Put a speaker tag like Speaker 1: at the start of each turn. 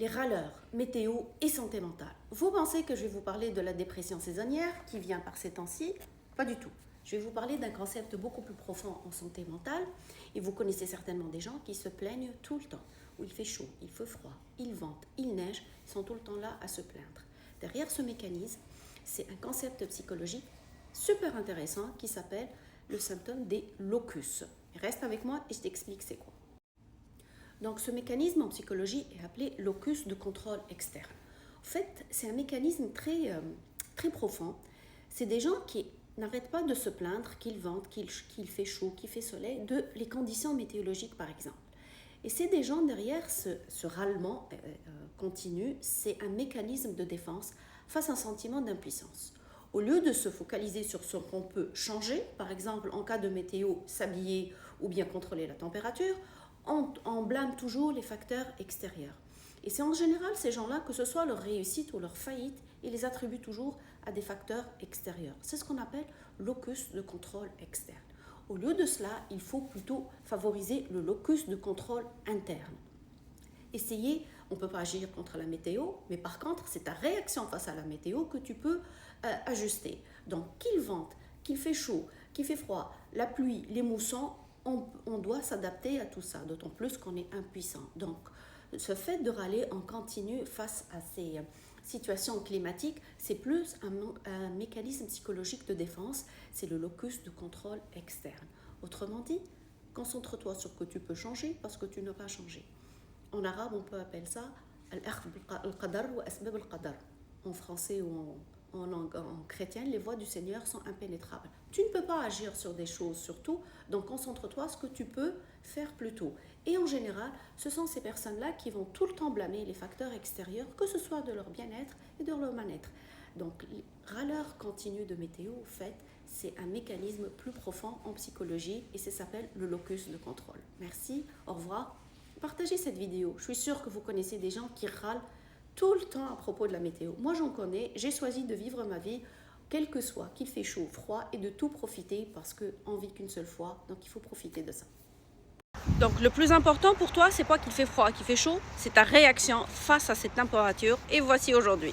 Speaker 1: les râleurs, météo et santé mentale. Vous pensez que je vais vous parler de la dépression saisonnière qui vient par ces temps-ci? Pas du tout. Je vais vous parler d'un concept beaucoup plus profond en santé mentale. Et vous connaissez certainement des gens qui se plaignent tout le temps. Où il fait chaud, il fait froid, il vente, il neige, ils sont tout le temps là à se plaindre. Derrière ce mécanisme, c'est un concept psychologique super intéressant qui s'appelle le symptôme des locus. Reste avec moi et je t'explique c'est quoi. Donc ce mécanisme en psychologie est appelé locus de contrôle externe. En fait, c'est un mécanisme très profond. C'est des gens qui n'arrêtent pas de se plaindre qu'il vente, qu'il fait chaud, qu'il fait soleil, de les conditions météorologiques par exemple. Et c'est des gens derrière ce râlement continu, c'est un mécanisme de défense face à un sentiment d'impuissance. Au lieu de se focaliser sur ce qu'on peut changer, par exemple en cas de météo, s'habiller ou bien contrôler la température, on blâme toujours les facteurs extérieurs. Et c'est en général ces gens-là, que ce soit leur réussite ou leur faillite, ils les attribuent toujours à des facteurs extérieurs. C'est ce qu'on appelle locus de contrôle externe. Au lieu de cela, il faut plutôt favoriser le locus de contrôle interne. Essayer, on ne peut pas agir contre la météo, mais par contre, c'est ta réaction face à la météo que tu peux ajuster. Donc, qu'il vente, qu'il fait chaud, qu'il fait froid, la pluie, les moussons, on doit s'adapter à tout ça, d'autant plus qu'on est impuissant. Donc, ce fait de râler en continu face à ces situations climatiques, c'est plus un mécanisme psychologique de défense, c'est le locus de contrôle externe. Autrement dit, concentre-toi sur ce que tu peux changer parce que tu n'as pas changé. En arabe, on peut appeler ça al-qadar ou asbab al-qadar. En français ou en langue chrétienne, les voies du Seigneur sont impénétrables. Tu ne peux pas agir sur des choses surtout, donc concentre-toi sur ce que tu peux faire plus tôt. Et en général, ce sont ces personnes-là qui vont tout le temps blâmer les facteurs extérieurs, que ce soit de leur bien-être et de leur mal-être. Donc, râleur continu de météo, en fait, c'est un mécanisme plus profond en psychologie et ça s'appelle le locus de contrôle. Merci, au revoir. Partagez cette vidéo. Je suis sûre que vous connaissez des gens qui râlent tout le temps à propos de la météo. Moi, j'en connais. J'ai choisi de vivre ma vie, quel que soit, qu'il fait chaud, froid, et de tout profiter parce qu'on vit qu'une seule fois. Donc, il faut profiter de ça. Donc, le plus important pour toi, c'est pas qu'il fait froid, qu'il fait chaud. C'est ta réaction face à cette température. Et voici aujourd'hui.